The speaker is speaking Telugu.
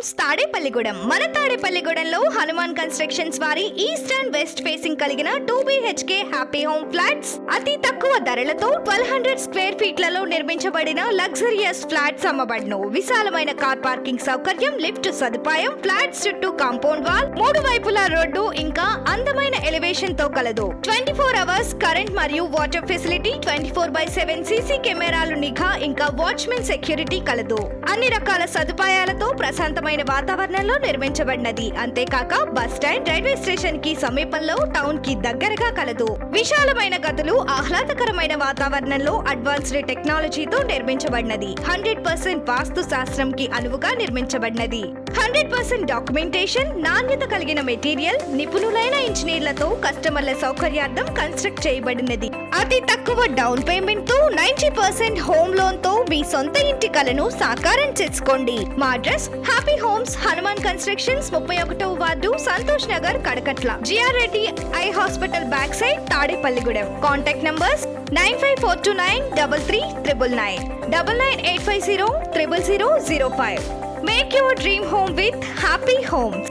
హోమ్స్ తాడేపల్లిగూడెం. మన తాడేపల్లిగూడెంలో హనుమాన్ కన్స్ట్రక్షన్స్ వారి ఈస్ట్ అండ్ వెస్ట్ ఫేసింగ్ కలిగిన 2 BHK హ్యాపీ హోమ్ ఫ్లాట్స్ అతి తక్కువ ధరలతో 1200 స్క్వేర్ ఫీట్లలో నిర్మించబడిన లగ్జరియస్ ఫ్లాట్స్ అమ్మబడును. విశాలమైన కార్ పార్కింగ్ సౌకర్యం, లిఫ్ట్ సదుపాయం, ఫ్లాట్స్ చుట్టూ కాంపౌండ్ వాల్, 3 వైపులా రోడ్డు ఇంకా అందమైన ఎలివేషన్ తో కలదు. 24 అవర్స్ కరెంట్ మరియు వాటర్ ఫెసిలిటీ, 24/7 సీసీ కెమెరాలు నిఘా ఇంకా వాచ్మెన్ సెక్యూరిటీ కలదు. అన్ని రకాల సదుపాయాలతో ప్రశాంతమైన వాతావరణంలో నిర్మించబడినది. అంతేకాక బస్ స్టాండ్, రైల్వే స్టేషన్ కి సమీపంలో, టౌన్ కి దగ్గరగా కలదు. విశాలమైన గదులు, ఆహ్లాదకరమైన వాతావరణంలో అడ్వాన్స్డ్ టెక్నాలజీతో నిర్మించబడినది. 100% వాస్తు శాస్త్రం కి అనువుగా నిర్మించబడినది. 100% డాక్యుమెంటేషన్, నాణ్యత కలిగిన మెటీరియల్, నిపుణులైన ఇంజనీర్లతో కస్టమర్ల సౌకర్యార్థం కన్స్ట్రక్ట్ చేయబడినది. అతి తక్కువ డౌన్ పేమెంట్ తో 90% హోమ్ లోన్ తో మీ సొంత ఇంటి కలను సాకారం చేసుకోండి. మా address happy homes, Hanuman constructions, 31వ ward, Santosh Nagar, Kadakatla, GR Reddy eye hospital back side, Tadepalligudem. Contact numbers 9542933999, 99850 00005. Make your dream home with Happy Homes.